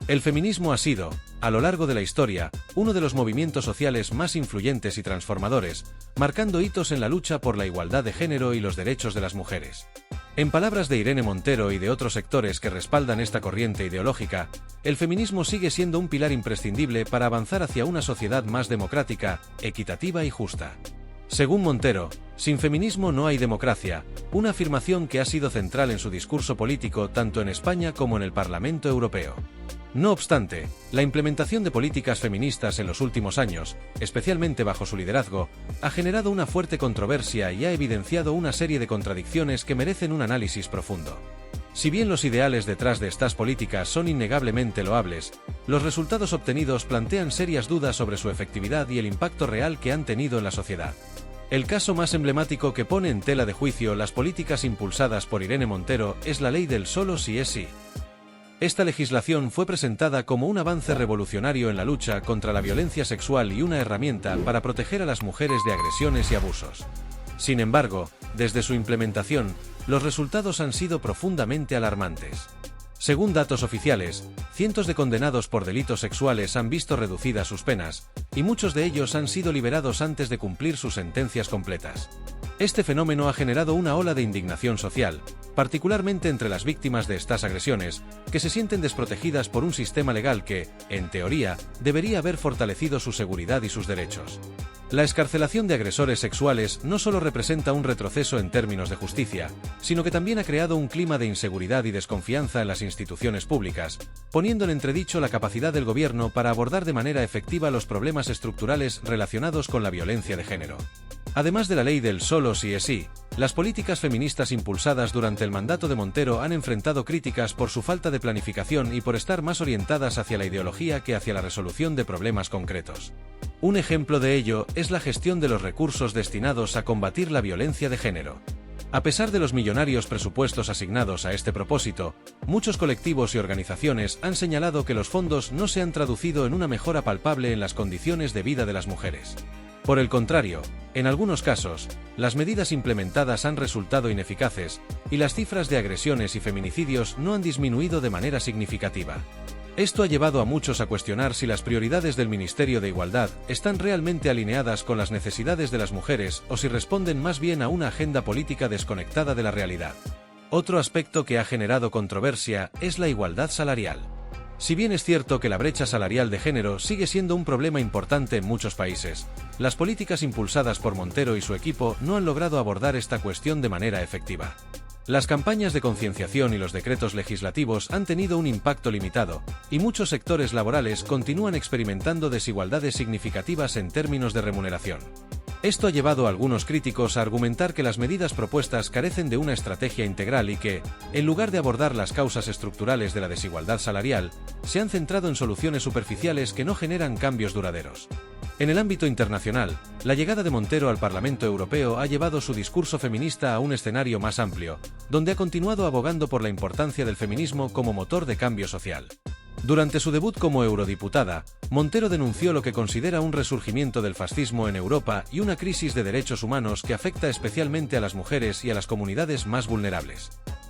El feminismo ha sido, a lo largo de la historia, uno de los movimientos sociales más influyentes y transformadores, marcando hitos en la lucha por la igualdad de género y los derechos de las mujeres. En palabras de Irene Montero y de otros sectores que respaldan esta corriente ideológica, el feminismo sigue siendo un pilar imprescindible para avanzar hacia una sociedad más democrática, equitativa y justa. Según Montero, sin feminismo no hay democracia, una afirmación que ha sido central en su discurso político tanto en España como en el Parlamento Europeo. No obstante, la implementación de políticas feministas en los últimos años, especialmente bajo su liderazgo, ha generado una fuerte controversia y ha evidenciado una serie de contradicciones que merecen un análisis profundo. Si bien los ideales detrás de estas políticas son innegablemente loables, los resultados obtenidos plantean serias dudas sobre su efectividad y el impacto real que han tenido en la sociedad. El caso más emblemático que pone en tela de juicio las políticas impulsadas por Irene Montero es la ley del solo sí es sí. Esta legislación fue presentada como un avance revolucionario en la lucha contra la violencia sexual y una herramienta para proteger a las mujeres de agresiones y abusos. Sin embargo, desde su implementación, los resultados han sido profundamente alarmantes. Según datos oficiales, cientos de condenados por delitos sexuales han visto reducidas sus penas, y muchos de ellos han sido liberados antes de cumplir sus sentencias completas. Este fenómeno ha generado una ola de indignación social, particularmente entre las víctimas de estas agresiones, que se sienten desprotegidas por un sistema legal que, en teoría, debería haber fortalecido su seguridad y sus derechos. La excarcelación de agresores sexuales no solo representa un retroceso en términos de justicia, sino que también ha creado un clima de inseguridad y desconfianza en las instituciones públicas, poniendo en entredicho la capacidad del gobierno para abordar de manera efectiva los problemas estructurales relacionados con la violencia de género. Además de la ley del solo sí es sí, las políticas feministas impulsadas durante el mandato de Montero han enfrentado críticas por su falta de planificación y por estar más orientadas hacia la ideología que hacia la resolución de problemas concretos. Un ejemplo de ello es la gestión de los recursos destinados a combatir la violencia de género. A pesar de los millonarios presupuestos asignados a este propósito, muchos colectivos y organizaciones han señalado que los fondos no se han traducido en una mejora palpable en las condiciones de vida de las mujeres. Por el contrario, en algunos casos, las medidas implementadas han resultado ineficaces, y las cifras de agresiones y feminicidios no han disminuido de manera significativa. Esto ha llevado a muchos a cuestionar si las prioridades del Ministerio de Igualdad están realmente alineadas con las necesidades de las mujeres o si responden más bien a una agenda política desconectada de la realidad. Otro aspecto que ha generado controversia es la igualdad salarial. Si bien es cierto que la brecha salarial de género sigue siendo un problema importante en muchos países, las políticas impulsadas por Montero y su equipo no han logrado abordar esta cuestión de manera efectiva. Las campañas de concienciación y los decretos legislativos han tenido un impacto limitado, y muchos sectores laborales continúan experimentando desigualdades significativas en términos de remuneración. Esto ha llevado a algunos críticos a argumentar que las medidas propuestas carecen de una estrategia integral y que, en lugar de abordar las causas estructurales de la desigualdad salarial, se han centrado en soluciones superficiales que no generan cambios duraderos. En el ámbito internacional, la llegada de Montero al Parlamento Europeo ha llevado su discurso feminista a un escenario más amplio, donde ha continuado abogando por la importancia del feminismo como motor de cambio social. Durante su debut como eurodiputada, Montero denunció lo que considera un resurgimiento del fascismo en Europa y una crisis de derechos humanos que afecta especialmente a las mujeres y a las comunidades más vulnerables.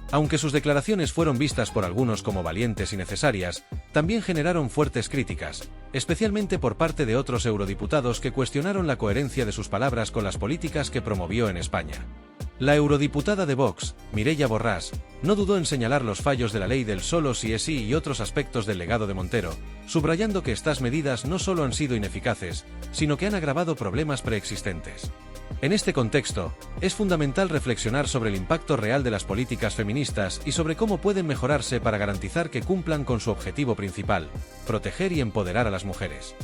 Aunque sus declaraciones fueron vistas por algunos como valientes y necesarias, también generaron fuertes críticas, especialmente por parte de otros eurodiputados que cuestionaron la coherencia de sus palabras con las políticas que promovió en España. La eurodiputada de Vox, Mireia Borràs, no dudó en señalar los fallos de la ley del solo sí es sí y otros aspectos del legado de Montero, subrayando que estas medidas no solo han sido ineficaces, sino que han agravado problemas preexistentes. En este contexto, es fundamental reflexionar sobre el impacto real de las políticas feministas y sobre cómo pueden mejorarse para garantizar que cumplan con su objetivo principal: proteger y empoderar a las mujeres.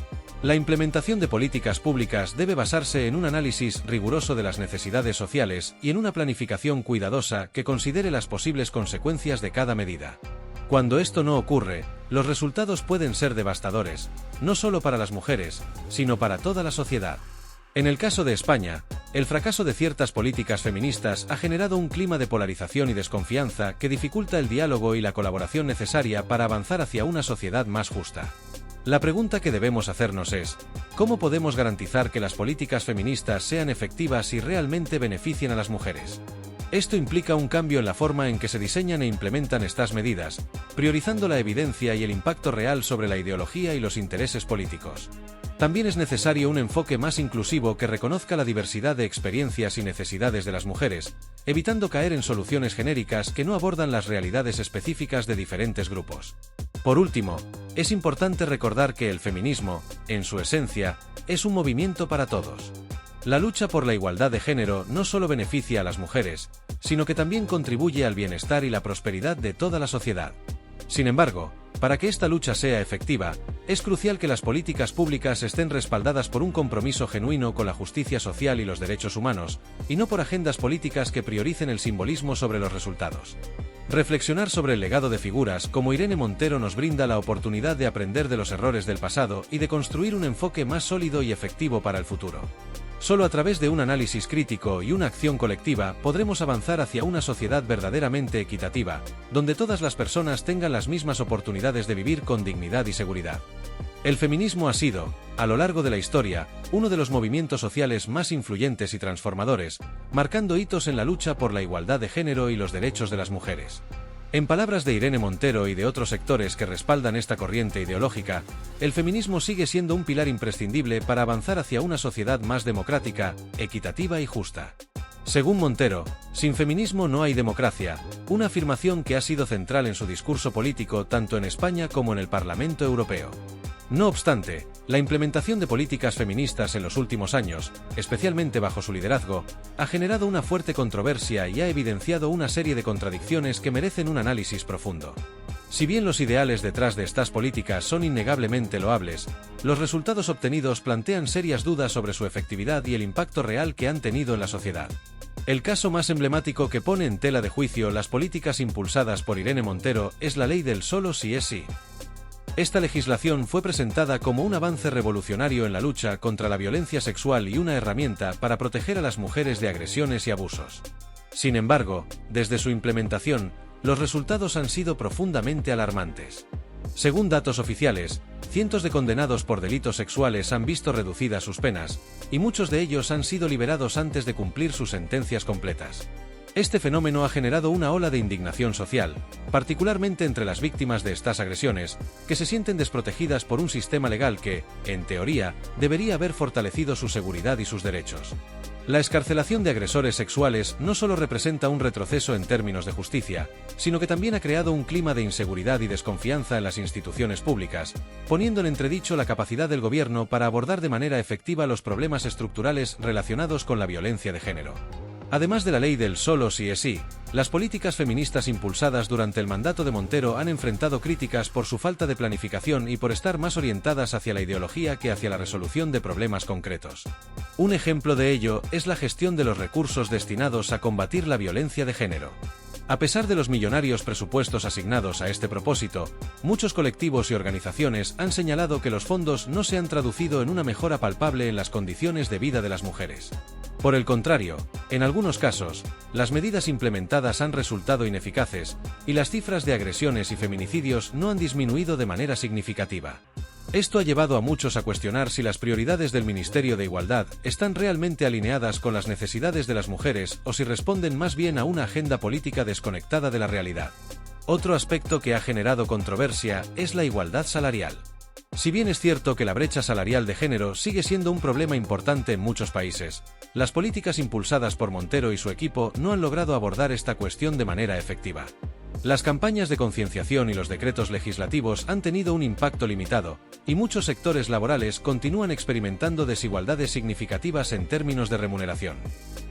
La implementación de políticas públicas debe basarse en un análisis riguroso de las necesidades sociales y en una planificación cuidadosa que considere las posibles consecuencias de cada medida. Cuando esto no ocurre, los resultados pueden ser devastadores, no solo para las mujeres, sino para toda la sociedad. En el caso de España, el fracaso de ciertas políticas feministas ha generado un clima de polarización y desconfianza que dificulta el diálogo y la colaboración necesaria para avanzar hacia una sociedad más justa. La pregunta que debemos hacernos es: ¿cómo podemos garantizar que las políticas feministas sean efectivas y realmente beneficien a las mujeres? Esto implica un cambio en la forma en que se diseñan e implementan estas medidas, priorizando la evidencia y el impacto real sobre la ideología y los intereses políticos. También es necesario un enfoque más inclusivo que reconozca la diversidad de experiencias y necesidades de las mujeres, evitando caer en soluciones genéricas que no abordan las realidades específicas de diferentes grupos. Por último, es importante recordar que el feminismo, en su esencia, es un movimiento para todos. La lucha por la igualdad de género no solo beneficia a las mujeres, sino que también contribuye al bienestar y la prosperidad de toda la sociedad. Sin embargo, para que esta lucha sea efectiva, es crucial que las políticas públicas estén respaldadas por un compromiso genuino con la justicia social y los derechos humanos, y no por agendas políticas que prioricen el simbolismo sobre los resultados. Reflexionar sobre el legado de figuras como Irene Montero nos brinda la oportunidad de aprender de los errores del pasado y de construir un enfoque más sólido y efectivo para el futuro. Solo a través de un análisis crítico y una acción colectiva podremos avanzar hacia una sociedad verdaderamente equitativa, donde todas las personas tengan las mismas oportunidades de vivir con dignidad y seguridad. El feminismo ha sido, a lo largo de la historia, uno de los movimientos sociales más influyentes y transformadores, marcando hitos en la lucha por la igualdad de género y los derechos de las mujeres. En palabras de Irene Montero y de otros sectores que respaldan esta corriente ideológica, el feminismo sigue siendo un pilar imprescindible para avanzar hacia una sociedad más democrática, equitativa y justa. Según Montero, sin feminismo no hay democracia, una afirmación que ha sido central en su discurso político tanto en España como en el Parlamento Europeo. No obstante, la implementación de políticas feministas en los últimos años, especialmente bajo su liderazgo, ha generado una fuerte controversia y ha evidenciado una serie de contradicciones que merecen un análisis profundo. Si bien los ideales detrás de estas políticas son innegablemente loables, los resultados obtenidos plantean serias dudas sobre su efectividad y el impacto real que han tenido en la sociedad. El caso más emblemático que pone en tela de juicio las políticas impulsadas por Irene Montero es la ley del solo sí es sí. Esta legislación fue presentada como un avance revolucionario en la lucha contra la violencia sexual y una herramienta para proteger a las mujeres de agresiones y abusos. Sin embargo, desde su implementación, los resultados han sido profundamente alarmantes. Según datos oficiales, cientos de condenados por delitos sexuales han visto reducidas sus penas, y muchos de ellos han sido liberados antes de cumplir sus sentencias completas. Este fenómeno ha generado una ola de indignación social, particularmente entre las víctimas de estas agresiones, que se sienten desprotegidas por un sistema legal que, en teoría, debería haber fortalecido su seguridad y sus derechos. La excarcelación de agresores sexuales no solo representa un retroceso en términos de justicia, sino que también ha creado un clima de inseguridad y desconfianza en las instituciones públicas, poniendo en entredicho la capacidad del gobierno para abordar de manera efectiva los problemas estructurales relacionados con la violencia de género. Además de la ley del solo sí es sí, las políticas feministas impulsadas durante el mandato de Montero han enfrentado críticas por su falta de planificación y por estar más orientadas hacia la ideología que hacia la resolución de problemas concretos. Un ejemplo de ello es la gestión de los recursos destinados a combatir la violencia de género. A pesar de los millonarios presupuestos asignados a este propósito, muchos colectivos y organizaciones han señalado que los fondos no se han traducido en una mejora palpable en las condiciones de vida de las mujeres. Por el contrario, en algunos casos, las medidas implementadas han resultado ineficaces, y las cifras de agresiones y feminicidios no han disminuido de manera significativa. Esto ha llevado a muchos a cuestionar si las prioridades del Ministerio de Igualdad están realmente alineadas con las necesidades de las mujeres o si responden más bien a una agenda política desconectada de la realidad. Otro aspecto que ha generado controversia es la igualdad salarial. Si bien es cierto que la brecha salarial de género sigue siendo un problema importante en muchos países, las políticas impulsadas por Montero y su equipo no han logrado abordar esta cuestión de manera efectiva. Las campañas de concienciación y los decretos legislativos han tenido un impacto limitado, y muchos sectores laborales continúan experimentando desigualdades significativas en términos de remuneración.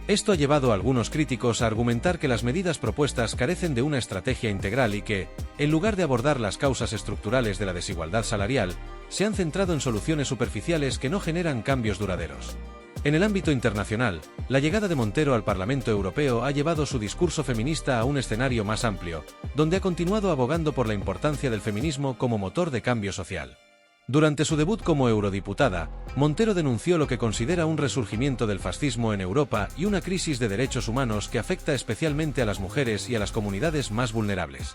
Esto ha llevado a algunos críticos a argumentar que las medidas propuestas carecen de una estrategia integral y que, en lugar de abordar las causas estructurales de la desigualdad salarial, se han centrado en soluciones superficiales que no generan cambios duraderos. En el ámbito internacional, la llegada de Montero al Parlamento Europeo ha llevado su discurso feminista a un escenario más amplio, donde ha continuado abogando por la importancia del feminismo como motor de cambio social. Durante su debut como eurodiputada, Montero denunció lo que considera un resurgimiento del fascismo en Europa y una crisis de derechos humanos que afecta especialmente a las mujeres y a las comunidades más vulnerables.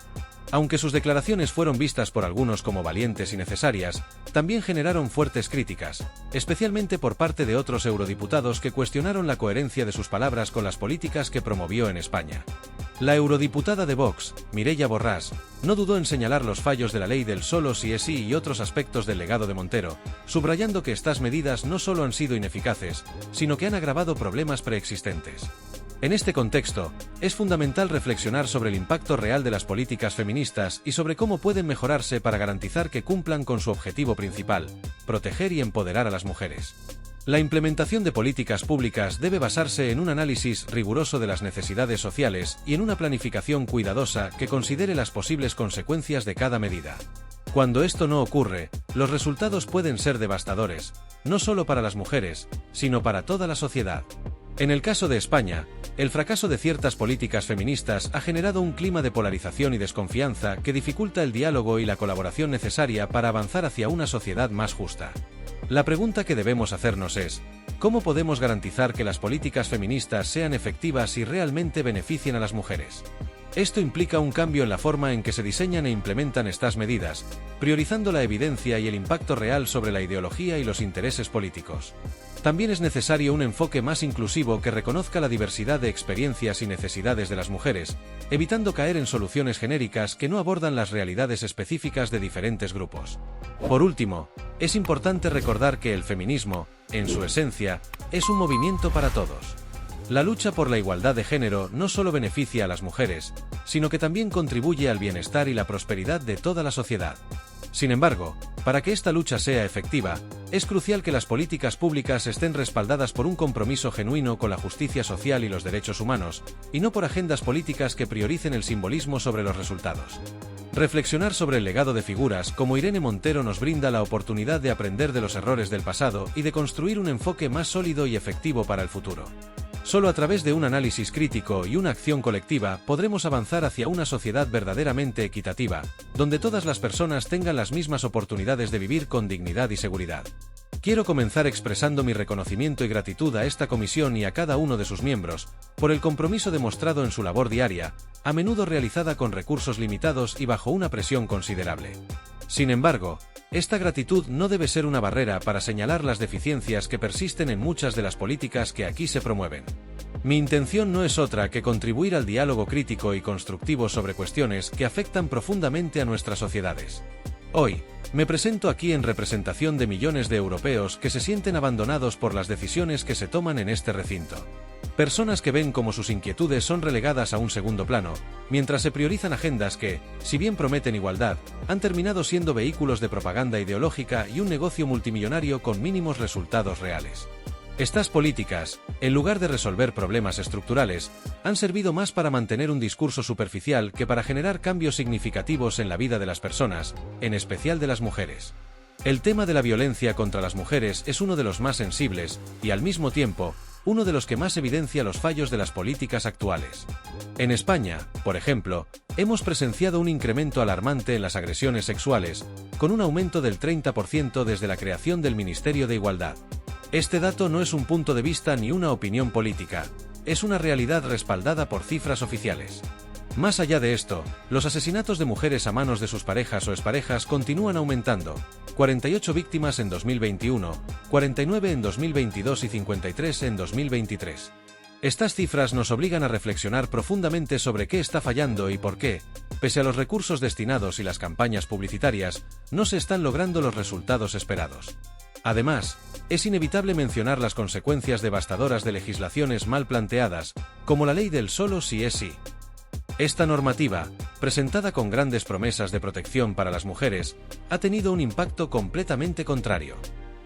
Aunque sus declaraciones fueron vistas por algunos como valientes y necesarias, también generaron fuertes críticas, especialmente por parte de otros eurodiputados que cuestionaron la coherencia de sus palabras con las políticas que promovió en España. La eurodiputada de Vox, Mireia Borràs, no dudó en señalar los fallos de la ley del solo sí es sí y otros aspectos del legado de Montero, subrayando que estas medidas no solo han sido ineficaces, sino que han agravado problemas preexistentes. En este contexto, es fundamental reflexionar sobre el impacto real de las políticas feministas y sobre cómo pueden mejorarse para garantizar que cumplan con su objetivo principal: proteger y empoderar a las mujeres. La implementación de políticas públicas debe basarse en un análisis riguroso de las necesidades sociales y en una planificación cuidadosa que considere las posibles consecuencias de cada medida. Cuando esto no ocurre, los resultados pueden ser devastadores, no solo para las mujeres, sino para toda la sociedad. En el caso de España, el fracaso de ciertas políticas feministas ha generado un clima de polarización y desconfianza que dificulta el diálogo y la colaboración necesaria para avanzar hacia una sociedad más justa. La pregunta que debemos hacernos es: ¿cómo podemos garantizar que las políticas feministas sean efectivas y realmente beneficien a las mujeres? Esto implica un cambio en la forma en que se diseñan e implementan estas medidas, priorizando la evidencia y el impacto real sobre la ideología y los intereses políticos. También es necesario un enfoque más inclusivo que reconozca la diversidad de experiencias y necesidades de las mujeres, evitando caer en soluciones genéricas que no abordan las realidades específicas de diferentes grupos. Por último, es importante recordar que el feminismo, en su esencia, es un movimiento para todos. La lucha por la igualdad de género no solo beneficia a las mujeres, sino que también contribuye al bienestar y la prosperidad de toda la sociedad. Sin embargo, para que esta lucha sea efectiva, es crucial que las políticas públicas estén respaldadas por un compromiso genuino con la justicia social y los derechos humanos, y no por agendas políticas que prioricen el simbolismo sobre los resultados. Reflexionar sobre el legado de figuras como Irene Montero nos brinda la oportunidad de aprender de los errores del pasado y de construir un enfoque más sólido y efectivo para el futuro. Solo a través de un análisis crítico y una acción colectiva podremos avanzar hacia una sociedad verdaderamente equitativa, donde todas las personas tengan las mismas oportunidades de vivir con dignidad y seguridad. Quiero comenzar expresando mi reconocimiento y gratitud a esta comisión y a cada uno de sus miembros, por el compromiso demostrado en su labor diaria, a menudo realizada con recursos limitados y bajo una presión considerable. Sin embargo, esta gratitud no debe ser una barrera para señalar las deficiencias que persisten en muchas de las políticas que aquí se promueven. Mi intención no es otra que contribuir al diálogo crítico y constructivo sobre cuestiones que afectan profundamente a nuestras sociedades. Hoy, me presento aquí en representación de millones de europeos que se sienten abandonados por las decisiones que se toman en este recinto. Personas que ven cómo sus inquietudes son relegadas a un segundo plano, mientras se priorizan agendas que, si bien prometen igualdad, han terminado siendo vehículos de propaganda ideológica y un negocio multimillonario con mínimos resultados reales. Estas políticas, en lugar de resolver problemas estructurales, han servido más para mantener un discurso superficial que para generar cambios significativos en la vida de las personas, en especial de las mujeres. El tema de la violencia contra las mujeres es uno de los más sensibles, y al mismo tiempo, uno de los que más evidencia los fallos de las políticas actuales. En España, por ejemplo, hemos presenciado un incremento alarmante en las agresiones sexuales, con un aumento del 30% desde la creación del Ministerio de Igualdad. Este dato no es un punto de vista ni una opinión política, es una realidad respaldada por cifras oficiales. Más allá de esto, los asesinatos de mujeres a manos de sus parejas o exparejas continúan aumentando: 48 víctimas en 2021, 49 en 2022 y 53 en 2023. Estas cifras nos obligan a reflexionar profundamente sobre qué está fallando y por qué, pese a los recursos destinados y las campañas publicitarias, no se están logrando los resultados esperados. Además, es inevitable mencionar las consecuencias devastadoras de legislaciones mal planteadas, como la ley del solo sí es sí. Esta normativa, presentada con grandes promesas de protección para las mujeres, ha tenido un impacto completamente contrario.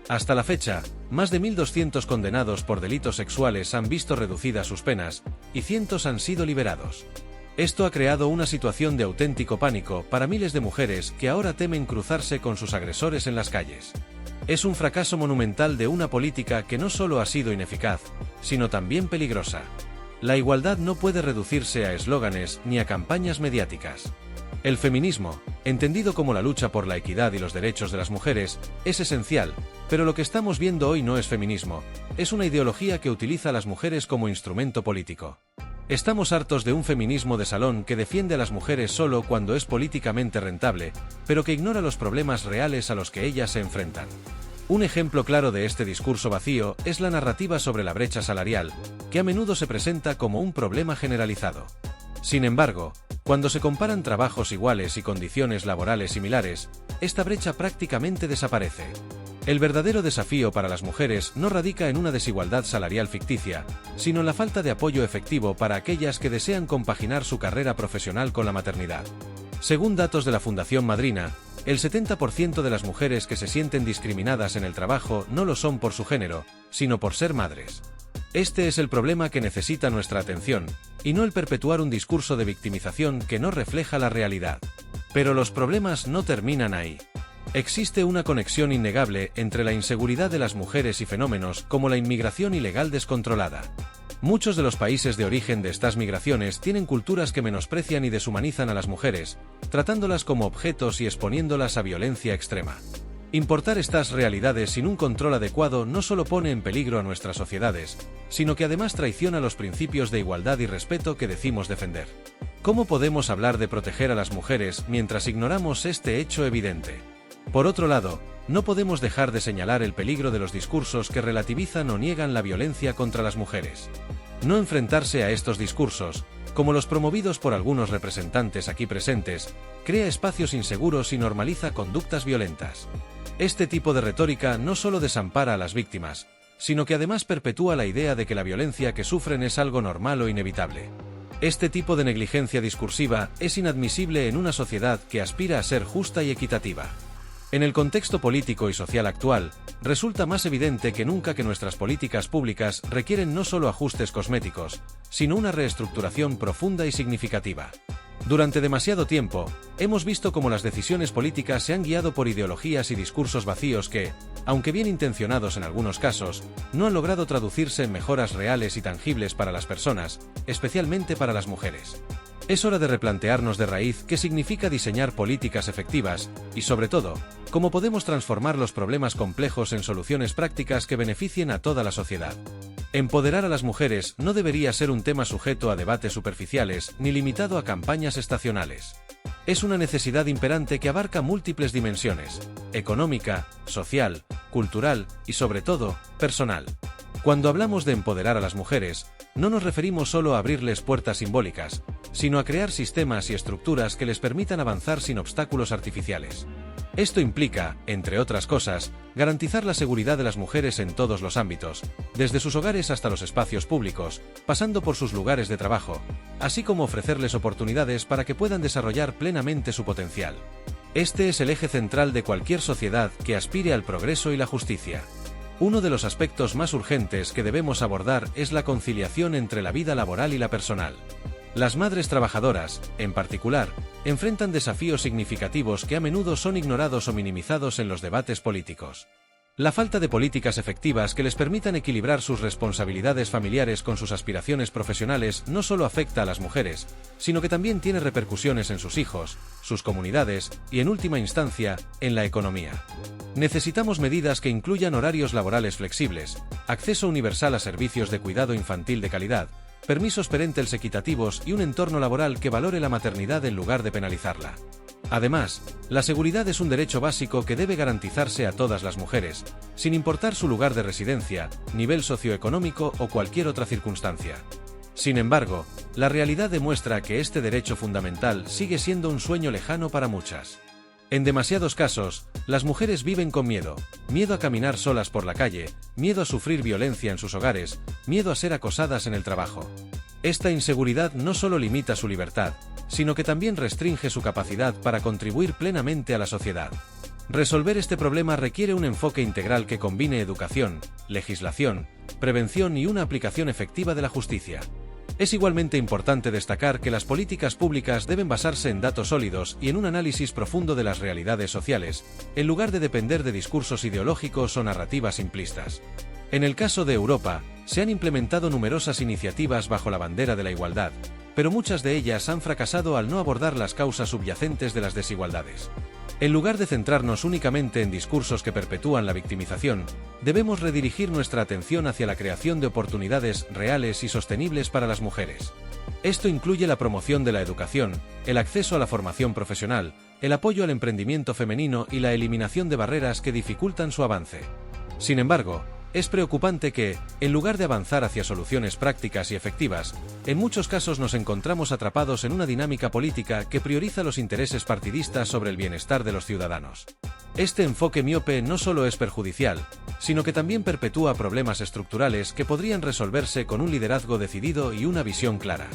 Hasta la fecha, más de 1.200 condenados por delitos sexuales han visto reducidas sus penas, y cientos han sido liberados. Esto ha creado una situación de auténtico pánico para miles de mujeres que ahora temen cruzarse con sus agresores en las calles. Es un fracaso monumental de una política que no solo ha sido ineficaz, sino también peligrosa. La igualdad no puede reducirse a eslóganes ni a campañas mediáticas. El feminismo, entendido como la lucha por la equidad y los derechos de las mujeres, es esencial, pero lo que estamos viendo hoy no es feminismo, es una ideología que utiliza a las mujeres como instrumento político. Estamos hartos de un feminismo de salón que defiende a las mujeres solo cuando es políticamente rentable, pero que ignora los problemas reales a los que ellas se enfrentan. Un ejemplo claro de este discurso vacío es la narrativa sobre la brecha salarial, que a menudo se presenta como un problema generalizado. Sin embargo, cuando se comparan trabajos iguales y condiciones laborales similares, esta brecha prácticamente desaparece. El verdadero desafío para las mujeres no radica en una desigualdad salarial ficticia, sino en la falta de apoyo efectivo para aquellas que desean compaginar su carrera profesional con la maternidad. Según datos de la Fundación Madrina, el 70% de las mujeres que se sienten discriminadas en el trabajo no lo son por su género, sino por ser madres. Este es el problema que necesita nuestra atención, y no el perpetuar un discurso de victimización que no refleja la realidad. Pero los problemas no terminan ahí. Existe una conexión innegable entre la inseguridad de las mujeres y fenómenos como la inmigración ilegal descontrolada. Muchos de los países de origen de estas migraciones tienen culturas que menosprecian y deshumanizan a las mujeres, tratándolas como objetos y exponiéndolas a violencia extrema. Importar estas realidades sin un control adecuado no solo pone en peligro a nuestras sociedades, sino que además traiciona los principios de igualdad y respeto que decimos defender. ¿Cómo podemos hablar de proteger a las mujeres mientras ignoramos este hecho evidente? Por otro lado, no podemos dejar de señalar el peligro de los discursos que relativizan o niegan la violencia contra las mujeres. No enfrentarse a estos discursos, como los promovidos por algunos representantes aquí presentes, crea espacios inseguros y normaliza conductas violentas. Este tipo de retórica no solo desampara a las víctimas, sino que además perpetúa la idea de que la violencia que sufren es algo normal o inevitable. Este tipo de negligencia discursiva es inadmisible en una sociedad que aspira a ser justa y equitativa. En el contexto político y social actual, resulta más evidente que nunca que nuestras políticas públicas requieren no solo ajustes cosméticos, sino una reestructuración profunda y significativa. Durante demasiado tiempo, hemos visto cómo las decisiones políticas se han guiado por ideologías y discursos vacíos que, aunque bien intencionados en algunos casos, no han logrado traducirse en mejoras reales y tangibles para las personas, especialmente para las mujeres. Es hora de replantearnos de raíz qué significa diseñar políticas efectivas y, sobre todo, cómo podemos transformar los problemas complejos en soluciones prácticas que beneficien a toda la sociedad. Empoderar a las mujeres no debería ser un tema sujeto a debates superficiales ni limitado a campañas estacionales. Es una necesidad imperante que abarca múltiples dimensiones: económica, social, cultural y, sobre todo, personal. Cuando hablamos de empoderar a las mujeres, no nos referimos solo a abrirles puertas simbólicas, sino a crear sistemas y estructuras que les permitan avanzar sin obstáculos artificiales. Esto implica, entre otras cosas, garantizar la seguridad de las mujeres en todos los ámbitos, desde sus hogares hasta los espacios públicos, pasando por sus lugares de trabajo, así como ofrecerles oportunidades para que puedan desarrollar plenamente su potencial. Este es el eje central de cualquier sociedad que aspire al progreso y la justicia. Uno de los aspectos más urgentes que debemos abordar es la conciliación entre la vida laboral y la personal. Las madres trabajadoras, en particular, enfrentan desafíos significativos que a menudo son ignorados o minimizados en los debates políticos. La falta de políticas efectivas que les permitan equilibrar sus responsabilidades familiares con sus aspiraciones profesionales no solo afecta a las mujeres, sino que también tiene repercusiones en sus hijos, sus comunidades y, en última instancia, en la economía. Necesitamos medidas que incluyan horarios laborales flexibles, acceso universal a servicios de cuidado infantil de calidad, permisos parentales equitativos y un entorno laboral que valore la maternidad en lugar de penalizarla. Además, la seguridad es un derecho básico que debe garantizarse a todas las mujeres, sin importar su lugar de residencia, nivel socioeconómico o cualquier otra circunstancia. Sin embargo, la realidad demuestra que este derecho fundamental sigue siendo un sueño lejano para muchas. En demasiados casos, las mujeres viven con miedo a caminar solas por la calle, miedo a sufrir violencia en sus hogares, miedo a ser acosadas en el trabajo. Esta inseguridad no solo limita su libertad, sino que también restringe su capacidad para contribuir plenamente a la sociedad. Resolver este problema requiere un enfoque integral que combine educación, legislación, prevención y una aplicación efectiva de la justicia. Es igualmente importante destacar que las políticas públicas deben basarse en datos sólidos y en un análisis profundo de las realidades sociales, en lugar de depender de discursos ideológicos o narrativas simplistas. En el caso de Europa, se han implementado numerosas iniciativas bajo la bandera de la igualdad, pero muchas de ellas han fracasado al no abordar las causas subyacentes de las desigualdades. En lugar de centrarnos únicamente en discursos que perpetúan la victimización, debemos redirigir nuestra atención hacia la creación de oportunidades reales y sostenibles para las mujeres. Esto incluye la promoción de la educación, el acceso a la formación profesional, el apoyo al emprendimiento femenino y la eliminación de barreras que dificultan su avance. Sin embargo, es preocupante que, en lugar de avanzar hacia soluciones prácticas y efectivas, en muchos casos nos encontramos atrapados en una dinámica política que prioriza los intereses partidistas sobre el bienestar de los ciudadanos. Este enfoque miope no solo es perjudicial, sino que también perpetúa problemas estructurales que podrían resolverse con un liderazgo decidido y una visión clara.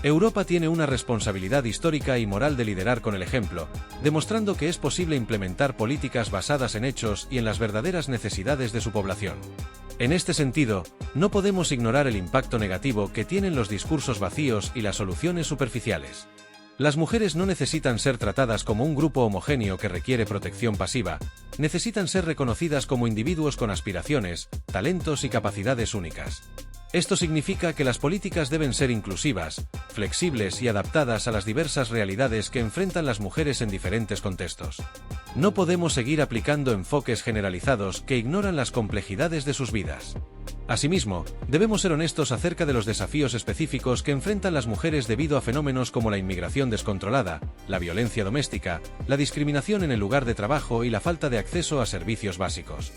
Europa tiene una responsabilidad histórica y moral de liderar con el ejemplo, demostrando que es posible implementar políticas basadas en hechos y en las verdaderas necesidades de su población. En este sentido, no podemos ignorar el impacto negativo que tienen los discursos vacíos y las soluciones superficiales. Las mujeres no necesitan ser tratadas como un grupo homogéneo que requiere protección pasiva, necesitan ser reconocidas como individuos con aspiraciones, talentos y capacidades únicas. Esto significa que las políticas deben ser inclusivas, flexibles y adaptadas a las diversas realidades que enfrentan las mujeres en diferentes contextos. No podemos seguir aplicando enfoques generalizados que ignoran las complejidades de sus vidas. Asimismo, debemos ser honestos acerca de los desafíos específicos que enfrentan las mujeres debido a fenómenos como la inmigración descontrolada, la violencia doméstica, la discriminación en el lugar de trabajo y la falta de acceso a servicios básicos.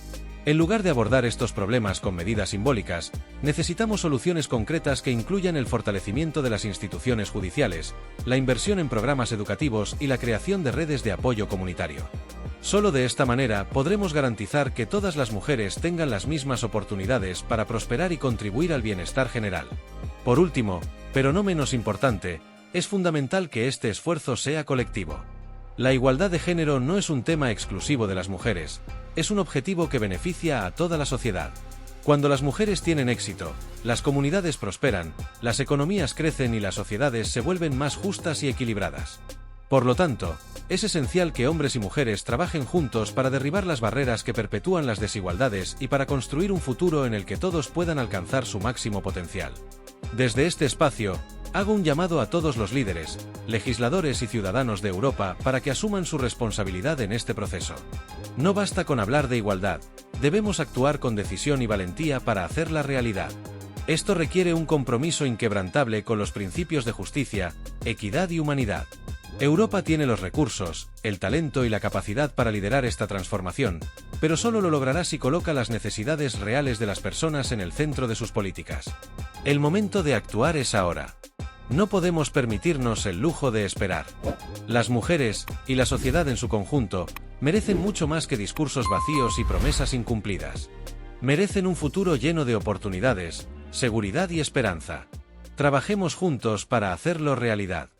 En lugar de abordar estos problemas con medidas simbólicas, necesitamos soluciones concretas que incluyan el fortalecimiento de las instituciones judiciales, la inversión en programas educativos y la creación de redes de apoyo comunitario. Solo de esta manera podremos garantizar que todas las mujeres tengan las mismas oportunidades para prosperar y contribuir al bienestar general. Por último, pero no menos importante, es fundamental que este esfuerzo sea colectivo. La igualdad de género no es un tema exclusivo de las mujeres, es un objetivo que beneficia a toda la sociedad. Cuando las mujeres tienen éxito, las comunidades prosperan, las economías crecen y las sociedades se vuelven más justas y equilibradas. Por lo tanto, es esencial que hombres y mujeres trabajen juntos para derribar las barreras que perpetúan las desigualdades y para construir un futuro en el que todos puedan alcanzar su máximo potencial. Desde este espacio, hago un llamado a todos los líderes, legisladores y ciudadanos de Europa para que asuman su responsabilidad en este proceso. No basta con hablar de igualdad, debemos actuar con decisión y valentía para hacerla realidad. Esto requiere un compromiso inquebrantable con los principios de justicia, equidad y humanidad. Europa tiene los recursos, el talento y la capacidad para liderar esta transformación, pero solo lo logrará si coloca las necesidades reales de las personas en el centro de sus políticas. El momento de actuar es ahora. No podemos permitirnos el lujo de esperar. Las mujeres, y la sociedad en su conjunto, merecen mucho más que discursos vacíos y promesas incumplidas. Merecen un futuro lleno de oportunidades, seguridad y esperanza. Trabajemos juntos para hacerlo realidad.